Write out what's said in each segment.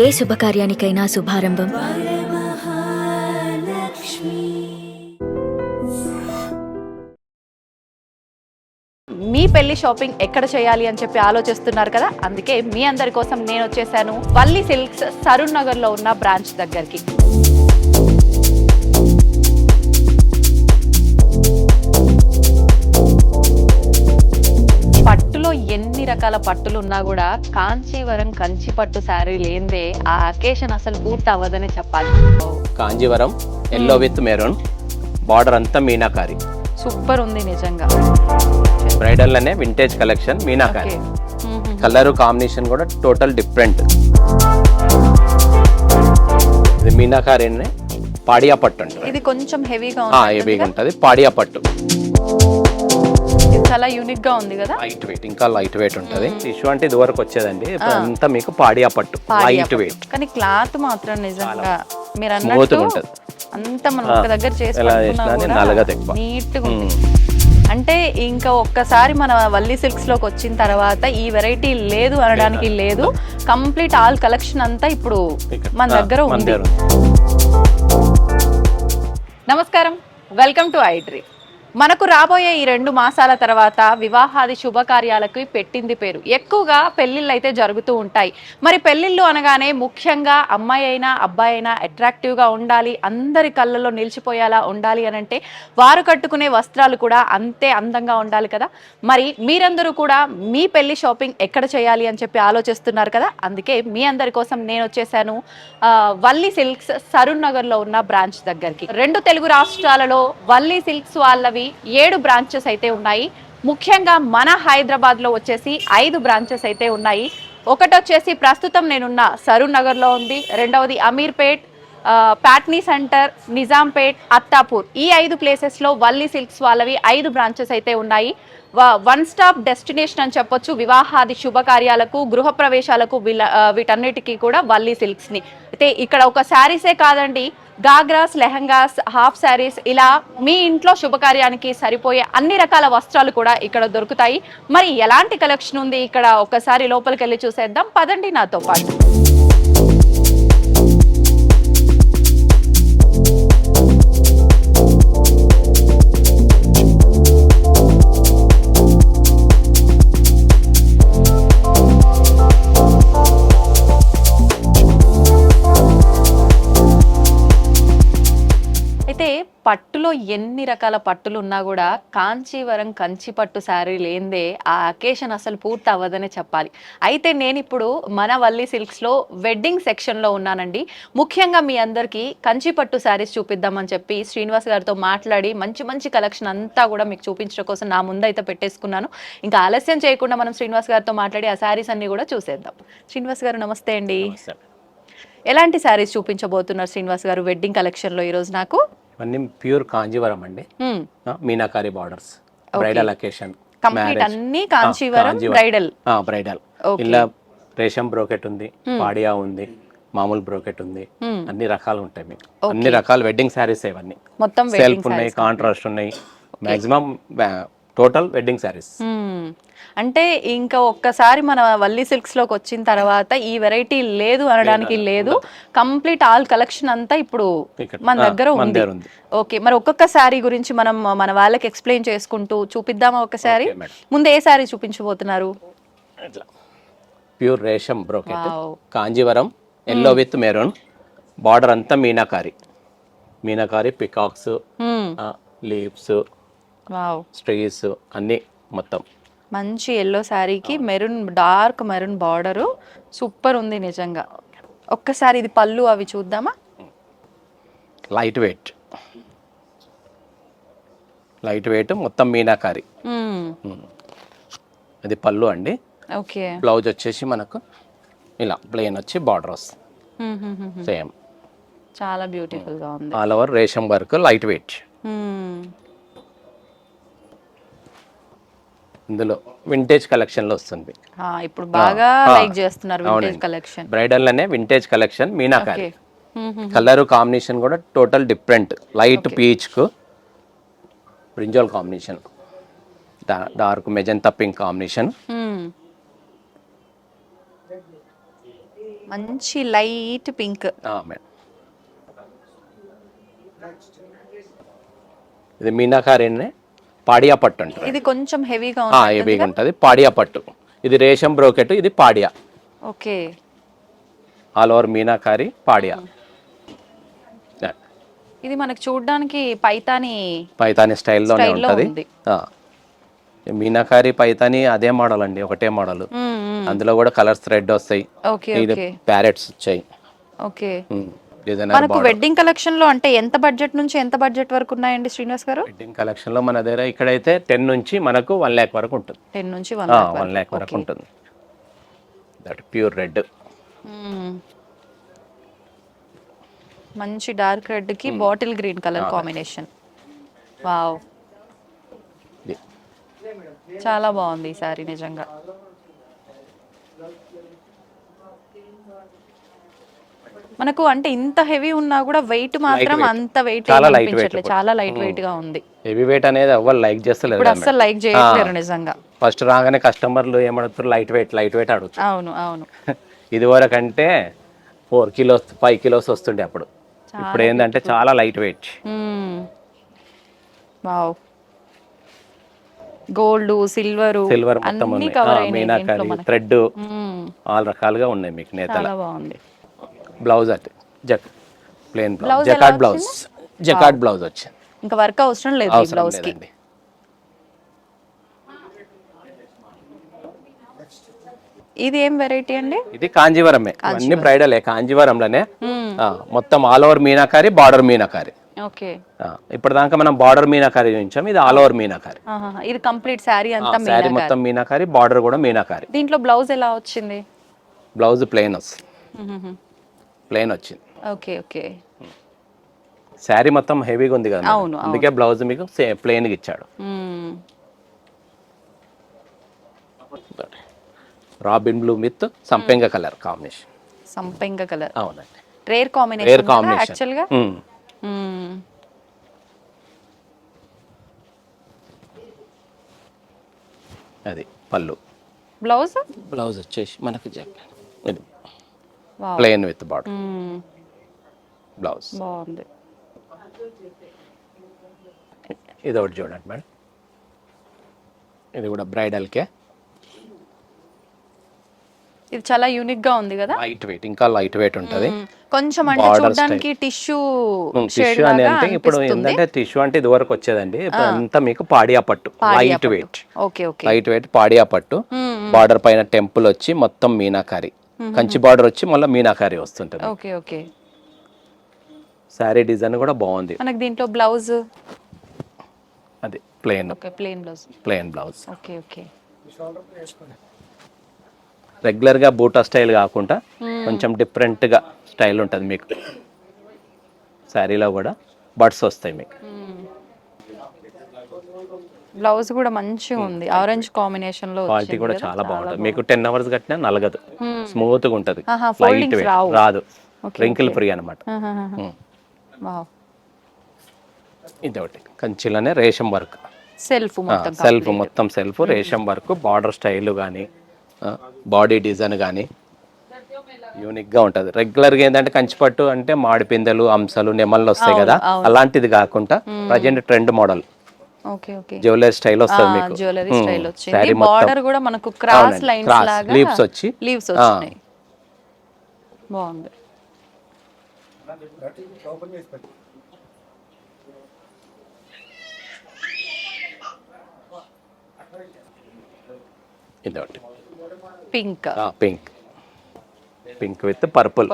ఏ శుభకార్యానికైనా శుభారంభం మీ పెళ్లి షాపింగ్ ఎక్కడ చేయాలి అని చెప్పి ఆలోచిస్తున్నారు కదా, అందుకే మీ అందరి కోసం నేను వచ్చేసాను వల్లి సిల్క్స్ సరూర్ నగర్ లో ఉన్న బ్రాంచ్ దగ్గరికి. పట్టులో ఎన్ని రకాల పట్టులు ఉన్నా కూడా కాంచీవరం కంచి పట్టు శారీ లేనిదే ఆ అకేషన్ అసలు పూర్తి అవ్వదనే చెప్పాలి. Kanjeevaram yellow with maroon border అంతా మీనాకారి, సూపర్ ఉంది నిజంగా. బ్రైడల్ అనే వింటేజ్ కలెక్షన్ మీనాకారి. కలర్ కాంబినేషన్ కూడా టోటల్ డిఫరెంట్. ఇది మీనాకారి పాడియా పట్టు అంటారు. ఇది కొంచెం హెవీగా ఉంటుంది. పాడియా పట్టు చాలా యూనిక్ గా ఉంది కదా. లైట్ వెయిట్, ఇంకా లైట్ వెయిట్ ఉంటుంది. టిష్యూ అంటే ఇది వరకు వచ్చేదండి, అంతా మీకు పాడియా పట్టు లైట్ వెయిట్. కానీ క్లాత్ మాత్రం నిజంగా మీరు అన్నట్టు అంత మనం ఒక దగ్గర చేసి నీట్ గా ఉంది. అంటే ఇంకా ఒక్కసారి మన వల్లి సిల్క్స్ లోకి వచ్చిన తర్వాత ఈ వెరైటీ లేదు అనడానికి లేదు. కంప్లీట్ ఆల్ కలెక్షన్ అంతా ఇప్పుడు మన దగ్గర ఉంది. నమస్కారం, వెల్కమ్ టు ఐడ్రీ. మనకు రాబోయే ఈ 2 మాసాల తర్వాత వివాహాది శుభకార్యాలకు పెట్టింది పేరు. ఎక్కువగా పెళ్లిళ్ళు అయితే జరుగుతూ ఉంటాయి. మరి పెళ్లిళ్ళు అనగానే ముఖ్యంగా అమ్మాయి అయినా అబ్బాయి అయినా అట్రాక్టివ్గా ఉండాలి, అందరి కళ్ళల్లో నిలిచిపోయేలా ఉండాలి అని అంటే వారు కట్టుకునే వస్త్రాలు కూడా అంతే అందంగా ఉండాలి కదా. మరి మీరందరూ కూడా మీ పెళ్లి షాపింగ్ ఎక్కడ చేయాలి అని చెప్పి ఆలోచిస్తున్నారు కదా, అందుకే మీ అందరి కోసం నేను వచ్చేసాను వల్లి సిల్క్స్ సరూర్ నగర్లో ఉన్న బ్రాంచ్ దగ్గరికి. 2 తెలుగు రాష్ట్రాలలో వల్లి సిల్క్స్ వాళ్ళవి 7 బ్రాంచెస్ అయితే ఉన్నాయి. ముఖ్యంగా మన హైదరాబాద్ లో వచ్చేసి 5 బ్రాంచెస్ అయితే ఉన్నాయి. ఒకటి వచ్చేసి ప్రస్తుతం నేనున్న సరూర్ నగర్ లో ఉంది. రెండవది అమీర్పేట్, ప్యాట్నీ సెంటర్, నిజాంపేట్, అత్తాపూర్. ఈ 5 ప్లేసెస్ లో వల్లి సిల్క్స్ వాళ్ళవి 5 బ్రాంచెస్ అయితే ఉన్నాయి. 1 స్టాప్ డెస్టినేషన్ అని చెప్పొచ్చు. వివాహాది శుభకార్యాలకు, గృహప్రవేశాలకు వీటన్నిటికీ కూడా వల్లి సిల్క్స్ ని అయితే ఇక్కడ ఒక శారీసే కాదండి, గాగ్రాస్, లెహంగాస్, హాఫ్ శారీస్, ఇలా మీ ఇంట్లో శుభకార్యానికి సరిపోయే అన్ని రకాల వస్త్రాలు కూడా ఇక్కడ దొరుకుతాయి. మరి ఎలాంటి కలెక్షన్ ఉంది ఇక్కడ, ఒక్కసారి లోపలికి వెళ్ళి చూసేద్దాం. పదండి నాతో పాటు. పట్టులో ఎన్ని రకాల పట్టులు ఉన్నా కూడా కాంచీవరం కంచి పట్టు శారీ లేనిదే ఆ అకేషన్ అసలు పూర్తి అవ్వదనే చెప్పాలి. అయితే నేను ఇప్పుడు మన వల్లి సిల్క్స్లో వెడ్డింగ్ సెక్షన్లో ఉన్నానండి. ముఖ్యంగా మీ అందరికీ కంచి పట్టు శారీస్ చూపిద్దామని చెప్పి శ్రీనివాస్ గారితో మాట్లాడి మంచి మంచి కలెక్షన్ అంతా కూడా మీకు చూపించడం కోసం నా ముందైతే పెట్టేసుకున్నాను. ఇంకా ఆలస్యం చేయకుండా మనం శ్రీనివాస్ గారితో మాట్లాడి ఆ శారీస్ అన్ని కూడా చూసేద్దాం. శ్రీనివాస్ గారు నమస్తే అండి. ఎలాంటి శారీస్ చూపించబోతున్నారు శ్రీనివాస్ గారు వెడ్డింగ్ కలెక్షన్లో ఈరోజు? నాకు అన్ని ప్యూర్ కాంజీవరం అండి, meenakari borders, bridal occasion complete అన్ని కాంచీవరం బ్రైడల్. ఇలా రేషం బ్రోకెట్ ఉంది, పాడియా ఉంది, మామూలు బ్రోకెట్ ఉంది, అన్ని రకాలు ఉంటాయి మీకు. అన్ని రకాల వెడ్డింగ్ శారీస్ ఇవన్నీ మొత్తం సెల్ఫ్ ఉన్నాయి, కాంట్రాస్ట్ ఉన్నాయి, మాక్సిమం టోటల్ వెడ్డింగ్ శారీస్. అంటే ఇంకా ఒక్కసారి మన వల్లి సిల్క్స్ లోకి వచ్చిన తర్వాత ఈ వెరైటీ లేదు అనడానికి లేదు. కంప్లీట్ ఆల్ కలెక్షన్ అంతా ఇప్పుడు మన దగ్గర ఉంది. ఓకే, మరి ఒక్కొక్క శారీ గురించి మనం మన వాళ్ళకి ఎక్స్ప్లెయిన్ చేసుకుంటూ చూపిద్దామా? ఒక శారీ ముందు ఏ శారీ చూపించబోతున్నారు? ప్యూర్ రేషం brocade Kanjeevaram yellow with maroon, border అంతా మీనాకారి. మీనాకారి పికాక్స్, లీవ్స్, స్ట్రీస్ అన్ని మొత్తం మంచి ఎల్లో శారీకి maroon, dark maroon border super ఉంది నిజంగా. ఒక్కసారి ఇది పళ్ళు అవి చూద్దామా? లైట్ వెయిట్, లైట్ వెయిట్ మొత్తం మీనాకారి. అది పళ్ళు అండి. ఓకే, బ్లౌజ్ వచ్చేసి మనకు ఇలా ప్లెయిన్ వచ్చి బార్డర్ వస్తుంది సేమ్. చాలా బ్యూటిఫుల్ గా ఉంది. ఆల్ ఓవర్ రేషం వర్క్, లైట్ వెయిట్. ఇందులో వింటేజ్ కలెక్షన్ లో వస్తుంది. ఇప్పుడు బాగా లైక్ చేస్తున్నారు వింటేజ్ కలెక్షన్. బ్రైడల్ అనే వింటేజ్ కలెక్షన్ మీనాకారి. కలర్ కాంబినేషన్ కూడా టోటల్ డిఫరెంట్. లైట్ పీచ్ కు brinjal combination, dark magenta pink combination. మంచి లైట్ పింక్. మేడం ఇది మీనాకారినే పాడియా పట్టు అంటారు. ఇది కొంచెం హెవీగా హెవీగా ఉంటుంది. పాడియా పట్టు. ఇది రేషం బ్రోకెట్, ఇది పాడియా. ఓకే. ఆల్ ఓవర్ మీనాకారి పాడియా. ఇది మనకు చూడడానికి పైతాని స్టైల్లోనే ఉంటుంది. మీనాకారి పైతాని అదే మోడల్ అండి, ఒకటే మోడల్. అందులో కూడా కలర్స్ థ్రెడ్ వస్తాయి. ఇది ప్యారెట్స్ వచ్చాయి. ఓకే. మనకు వెడ్డింగ్ కలెక్షన్ లో అంటే ఎంత బడ్జెట్ నుంచి ఎంత బడ్జెట్ వరకు ఉన్నాయండి శ్రీనివాస్ గారు? వెడ్డింగ్ కలెక్షన్ లో మన దగ్గర ఇక్కడైతే 10 నుంచి మనకు 1 lakh వరకు ఉంటుంది. 10 నుంచి 1 lakh వరకు ఉంటుంది. That pure red. మంచి డార్క్ రెడ్ కి bottle green colour combination. Wow, చాలా బాగుంది ఈ సారీ నిజంగా. మనకు అంటే ఇంత హెవీ ఉన్నా కూడా వెయిట్ మాత్రం అంత వెయిట్ అనిపించట్లేదు, చాలా లైట్ వెయిట్ గా ఉంది. హెవీ వెయిట్ అనేది ఎవరు లైక్ చేస్తలేరు, ఇప్పుడు అసలు లైక్ చేయట్లేరు నిజంగా. ఫస్ట్ రాగానే కస్టమర్లు ఏమడుగుతారు, లైట్ వెయిట్ అడుగుతారు. అవును అవును. ఇది వరకు అంటే 4 kilos 5 kilos వస్తుండే అప్పుడు. ఇప్పుడు ఏంటంటే చాలా light weight. Wow, gold silver మొత్తం మీనాకారి థ్రెడ్ ఆల్ రకాలుగా ఉన్నాయి మీకు. నేతల బాగుంది. బ్లౌజ్ అంటే ప్లెయిన్ బ్లౌజ్, జకార్డ్ బ్లౌజ్ వచ్చింది. ఇంకా వర్క్ అవసరం లేదు ఈ బ్లౌజ్ కి. ఇది ఏం వెరైటీ అండి? ఇది కాంజీవరమే, అన్ని బ్రైడలే కాంజీవరంలోనే. మొత్తం all over meenakari, border meenakari. Okay. ఇప్పుడు దాకా మనం బార్డర్ మీనాకారి చూపించాం, ఇది ఆల్ ఓవర్ మీనాకారి. ఇది కంప్లీట్ శారీ అంతా శారీ మొత్తం మీనాకారి, బార్డర్ కూడా మీనాకారి. దీంట్లో బ్లౌజ్ ఎలా వచ్చింది? బ్లౌజ్ ప్లెయిన్ వచ్చింది. Okay okay. శారీ మొత్తం హెవీగా ఉంది కదా, అందుకే బ్లౌజ్ మీకు ప్లెయిన్ గా ఇచ్చాడు. రాబిన్ బ్లూ విత్ సంపెంగ కలర్ కాంబినేషన్. సంపెంగ కలర్, అవునండి. రేర్ కాంబినేషన్ యాక్చువల్ గా. అది పళ్ళు. బ్లౌజ్ వచ్చేసి మనకి ప్లెయిన్ విత్ బార్డర్ బ్లౌజ్. బాగుంది. ఇది ఒకటి చూడండి మేడం, ఇది కూడా బ్రైడల్కే. ఇది చాలా యూనిక్ గా ఉంది కదా, లైట్ వెయిట్, ఇంకా లైట్ వెయిట్ ఉంటది. కొంచెం అంటే చూడడానికి టిష్యూ అని అంటే ఇప్పుడు ఏంటంటే టిష్యూ అంటే ఇది వరకు వచ్చేదండి, ఇప్పుడు అంతా మీకు పాడియా పట్టు, light weight. Okay okay. Light weight పాడియా పట్టు. బార్డర్ పైన టెంపుల్ వచ్చి మొత్తం మీనాకారి, కంచి బార్డర్ వచ్చి మళ్ళీ మీనాకారి వస్తుంటది. Okay okay. శారీ డిజైన్ కూడా బాగుంది. మనకి దీంట్లో బ్లౌజ్ అది plain. Okay, plain blouse. Okay okay. Regular గా బూటా స్టైల్ కాకుండా కొంచెం డిఫరెంట్ గా స్టైల్ ఉంటుంది మీకు. శారీలో కూడా బడ్స్ వస్తాయి మీకు. బ్లౌజ్ కూడా మంచిగా ఉంది, ఆరెంజ్ కాంబినేషన్ లో. క్వాలిటీ కూడా చాలా బాగుంటుంది మీకు. 10 hours కట్టినా నలగదు, స్మూత్ గా ఉంటది, లైట్ వెయిట్ రాదు, రింకిల్ ఫ్రీ అనమాట. ఇది ఒకటి కంచిలోనే రేషం వర్క్, సెల్ఫ్ రేషం వర్క్. బార్డర్ స్టైల్ కానీ బాడీ డిజైన్ కానీ యూనిక్ గా ఉంటది. రెగ్యులర్ గా ఏంటంటే కంచిపట్టు అంటే మాడి పిందెలు, అంశాలు, నెమళ్ళు వస్తాయి కదా, అలాంటిది కాకుండా present trend model jewellery style వస్తుంది మీకు. జ్యువెలరీ స్టైల్ వచ్చింది. బార్డర్ కూడా మనకు క్రాస్ లైన్స్ లాగా లీవ్స్ వచ్చినాయి. బాగుంది. ఇదొకటి pink with purple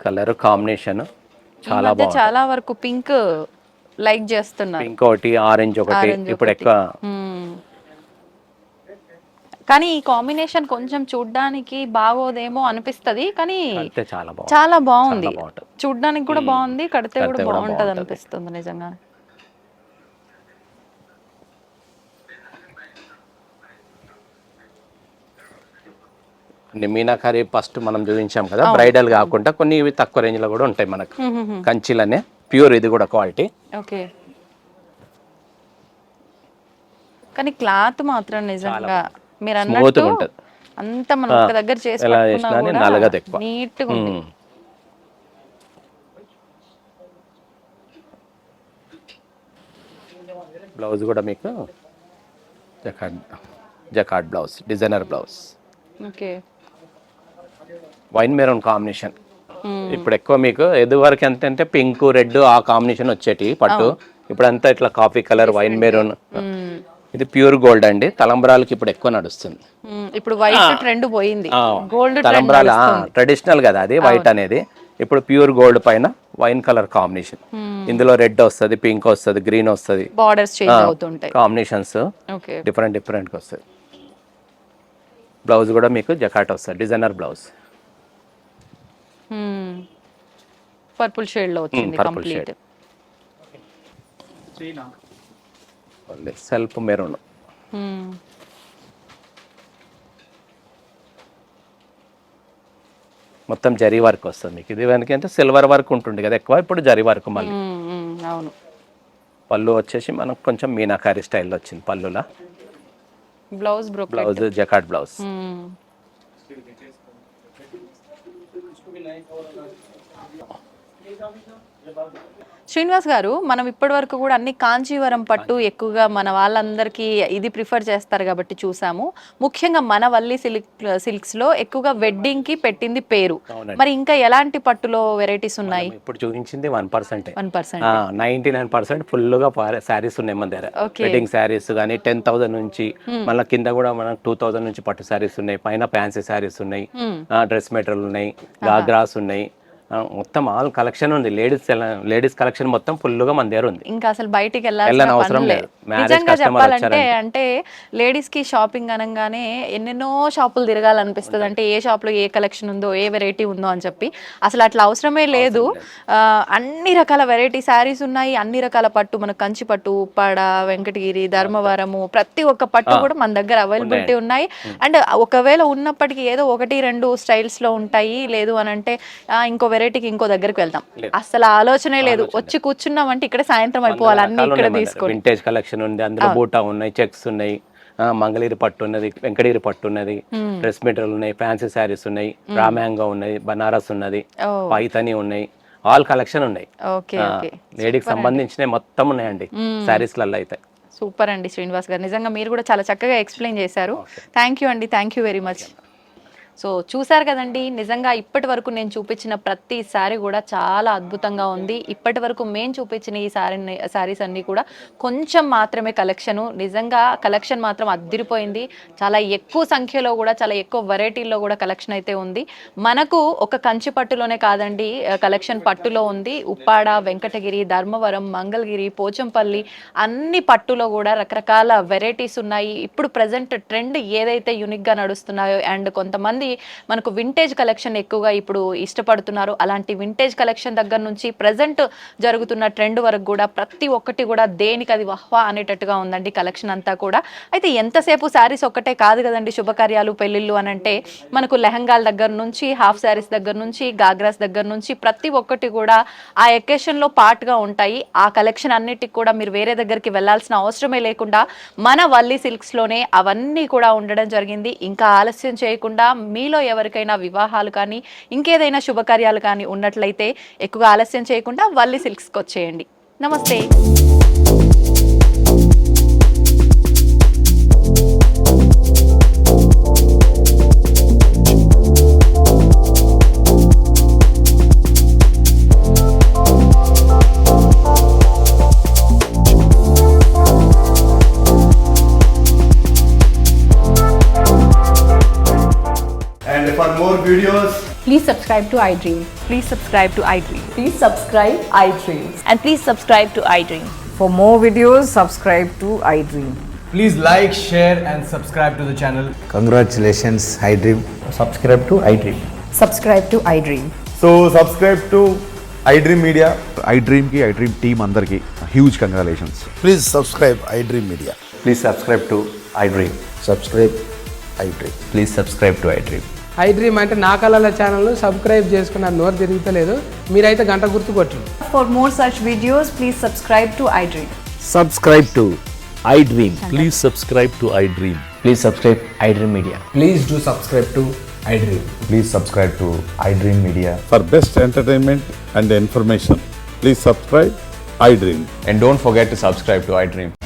colour combination చాలా బాగుంది. చాలా వరకు పింక్ లైక్ చేస్తున్నారు. పింక్ ఒకటి, ఆరెంజ్ ఒకటి ఇప్పుడు ఎక్కువ. కానీ ఈ కాంబినేషన్ కొంచెం చూడ్డానికి బాగోదేమో అనిపిస్తది, కానీ చాలా బాగుంది. చూడ్డానికి కూడా బాగుంది, కడితే కూడా బాగుంటది అనిపిస్తుంది నిజంగా. మీనాకారి ఫస్ట్ మనం చూపించాం కదా, బ్రైడల్ కాకుండా కొన్ని ఇవి తక్కువ రేంజ్ లో కూడా ఉంటాయి మనకు. కంచిలోనే ప్యూర్, ఇది కూడా క్వాలిటీ. ఓకే. కానీ క్లాత్ మాత్రం నిజంగా మీరు అన్నట్టు అంతా మనం ఒక దగ్గర చేసి ఎలా పట్టుకున్నా చేసినా కూడా నలగదు ఎక్కువ. నీట్ గా ఉంది. బ్లౌజ్ కూడా మీకు jacquard blouse, designer blouse, okay. Wine maroon combination. ఇప్పుడు ఎక్కువ మీకు ఎదువరకు ఎంత అంటే పింక్ రెడ్ ఆ కాంబినేషన్ వచ్చేటి పట్టు, ఇప్పుడు అంతా ఇట్లా కాఫీ కలర్, వైన్ మెరూన్. ఇది ప్యూర్ గోల్డ్ అండి, తలంబ్రాలకి ఇప్పుడు ఎక్కువ నడుస్తుంది. ఇప్పుడు వైట్ ట్రెండ్ పోయింది, గోల్డ్ తలంబ్రాల ట్రెడిషనల్ కదా అది వైట్ అనేది. ఇప్పుడు ప్యూర్ గోల్డ్ పైన వైన్ కలర్ కాంబినేషన్, ఇందులో రెడ్ వస్తుంది, పింక్ వస్తుంది, గ్రీన్ వస్తుంది, బార్డర్స్ చేంజ్ అవుతుంటాయి, కాంబినేషన్స్ ఓకే. డిఫరెంట్ వస్తుంది. బ్లౌజ్ కూడా మీకు జకాట్ వస్తుంది, డిజైనర్ బ్లౌజ్, పర్పుల్ షేడ్ లో వచ్చింది purple complete. Shade, self maroon. మొత్తం జరీ వర్క్ వస్తుంది మీకు. ఇది వెనక అంటే సిల్వర్ వర్క్ ఉంటుంది కదా ఎక్కువ, ఇప్పుడు జరీ వర్క్ మళ్ళీ. అవును. పళ్ళు వచ్చేసి మనకు కొంచెం మీనాకారి స్టైల్లో వచ్చింది పళ్ళులా. Blouse blouse jacquard blouse. Srinivas garu, మనం ఇప్పటి వరకు కూడా అన్ని కాంచీవరం పట్టు ఎక్కువగా మన వాళ్ళందరికీ ఇది ప్రిఫర్ చేస్తారు కాబట్టి చూసాము. ముఖ్యంగా మన వల్లి సిల్క్స్ లో ఎక్కువగా వెడ్డింగ్ కి పెట్టింది పేరు. మరి ఇంకా ఎలాంటి పట్టులో వెరైటీస్ ఉన్నాయి? ఇప్పుడు చూపించింది 1%. 1%. 99% ఫుల్ గా శారీస్ ఉన్నాయి మన దగ్గర. వెడ్డింగ్ శారీస్ కానీ 10,000 నుంచి మళ్ళీ కింద కూడా మనకు 2,000 నుంచి పట్టు శారీస్ ఉన్నాయి, పైన ఫ్యాన్సీ శారీస్ ఉన్నాయి, డ్రెస్ మెటీరియల్ ఉన్నాయి, గాగ్రాస్ ఉన్నాయి, మొత్తం ఆల్ కలెక్షన్ ఉంది. లేడీస్ కలెక్షన్ మొత్తం ఫుల్ గా మన దగ్గర ఉంది. ఇంకా అసలు బయటికి వెళ్ళాల్సిన అవసరం లేదు. నిజంగా చెప్పాలంటే అంటే లేడీస్ కి షాపింగ్ అనగానే ఎన్నెన్నో షాపులు తిరగాలనిపిస్తుంది. అంటే ఏ షాప్ లో ఏ కలెక్షన్ ఉందో, ఏ వెరైటీ ఉందో అని చెప్పి. అసలు అట్లా అవసరమే లేదు. అన్ని రకాల వెరైటీ శారీస్ ఉన్నాయి, అన్ని రకాల పట్టు, మనకు కంచి పట్టు, ఉప్పాడ, వెంకటగిరి, ధర్మవరము, ప్రతి ఒక్క పట్టు కూడా మన దగ్గర అవైలబిలిటీ ఉన్నాయి. అండ్ ఒకవేళ ఉన్నప్పటికీ ఏదో 1-2 స్టైల్స్ లో ఉంటాయి. లేదు అని అంటే ఇంకో వెరైటీకి ఇంకో దగ్గరికి వెళ్తాం, అసలు ఆలోచనే లేదు. వచ్చి కూర్చున్నాం అంటే ఇక్కడ సాయంత్రం అయిపోవాలి, అన్ని ఇక్కడ తీసుకోండి. వింటేజ్ కలెక్షన్ ఉంది, అందులో బూటా ఉన్నాయి, చెక్స్ ఉన్నాయి, మంగళగిరి పట్టు ఉన్నది, వెంకటగిరి పట్టు ఉన్నది, డ్రెస్ మెటీరియల్ ఉన్నాయి, ఫ్యాన్సీ శారీస్ ఉన్నాయి, రామ్యాంగో ఉన్నాయి, బనారస్ ఉన్నది, పైతని ఉన్నాయి, ఆల్ కలెక్షన్ ఉన్నాయి. లేడీకి సంబంధించిన మొత్తం ఉన్నాయండి శారీస్లలో అయితే. సూపర్ అండి శ్రీనివాస్ గారు, నిజంగా మీరు కూడా చాలా చక్కగా ఎక్స్ప్లెయిన్ చేశారు. థ్యాంక్ యూ అండి, thank you very much. So చూసారు కదండి, నిజంగా ఇప్పటి వరకు నేను చూపించిన ప్రతి శారీ కూడా చాలా అద్భుతంగా ఉంది. ఇప్పటి వరకు మేము చూపించిన ఈ శారీస్ అన్నీ కూడా కొంచెం మాత్రమే కలెక్షను. నిజంగా కలెక్షన్ మాత్రం అద్దిరిపోయింది. చాలా ఎక్కువ సంఖ్యలో కూడా, చాలా ఎక్కువ వెరైటీల్లో కూడా కలెక్షన్ అయితే ఉంది. మనకు ఒక కంచి పట్టులోనే కాదండి, కలెక్షన్ పట్టులో ఉంది. ఉప్పాడ, వెంకటగిరి, ధర్మవరం, మంగళగిరి, పోచంపల్లి, అన్ని పట్టులో కూడా రకరకాల వెరైటీస్ ఉన్నాయి. ఇప్పుడు ప్రజెంట్ ట్రెండ్ ఏదైతే యూనిక్గా నడుస్తున్నాయో, అండ్ కొంతమంది మనకు వింటేజ్ కలెక్షన్ ఎక్కువగా ఇప్పుడు ఇష్టపడుతున్నారు. అలాంటి వింటేజ్ కలెక్షన్ దగ్గర నుంచి ప్రజెంట్ జరుగుతున్న ట్రెండ్ వరకు కూడా ప్రతి ఒక్కటి కూడా దేనికి అది వహ్వా అనేటట్టుగా ఉందండి కలెక్షన్ అంతా కూడా. అయితే ఎంతసేపు శారీస్ ఒక్కటే కాదు కదండి, శుభకార్యాలు, పెళ్ళిళ్ళు అని అంటే మనకు లెహంగాల దగ్గర నుంచి, హాఫ్ శారీస్ దగ్గర నుంచి, గాగ్రాస్ దగ్గర నుంచి ప్రతి ఒక్కటి కూడా ఆ ఎకేషన్లో పార్ట్గా ఉంటాయి. ఆ కలెక్షన్ అన్నిటికి కూడా మీరు వేరే దగ్గరికి వెళ్ళాల్సిన అవసరమే లేకుండా మన వల్లి సిల్క్స్లోనే అవన్నీ కూడా ఉండడం జరిగింది. ఇంకా ఆలస్యం చేయకుండా మీలో ఎవరికైనా వివాహాలు కానీ ఇంకేదైనా శుభకార్యాలు కానీ ఉన్నట్లయితే ఎక్కువగా ఆలస్యం చేయకుండా వల్లి సిల్క్స్కి వచ్చేయండి. నమస్తే. And for more videos, please subscribe to iDream. Please subscribe to iDream. Please subscribe iDream. And please subscribe to iDream. For more videos, subscribe to iDream. please like, share and subscribe to the channel. Congratulations, iDream. Subscribe to iDream. Subscribe to iDream. So subscribe to iDream Media. iDream team అందరికి huge congratulations. Please subscribe iDream Media. Please subscribe to iDream. Subscribe iDream. Please subscribe to iDream. iDream అంటే నా కళల ఛానల్ను subscribe చేసుకున్న నోరు తిరుగుతలేదు, మీరైతే గంట గుర్తు కొట్టండి. For more such videos, please subscribe to iDream. Subscribe to iDream. Please subscribe to iDream. Please subscribe iDream Media. Please do subscribe to iDream. Please subscribe to iDream Media. For best entertainment and information, please subscribe iDream. And don't forget to subscribe to iDream.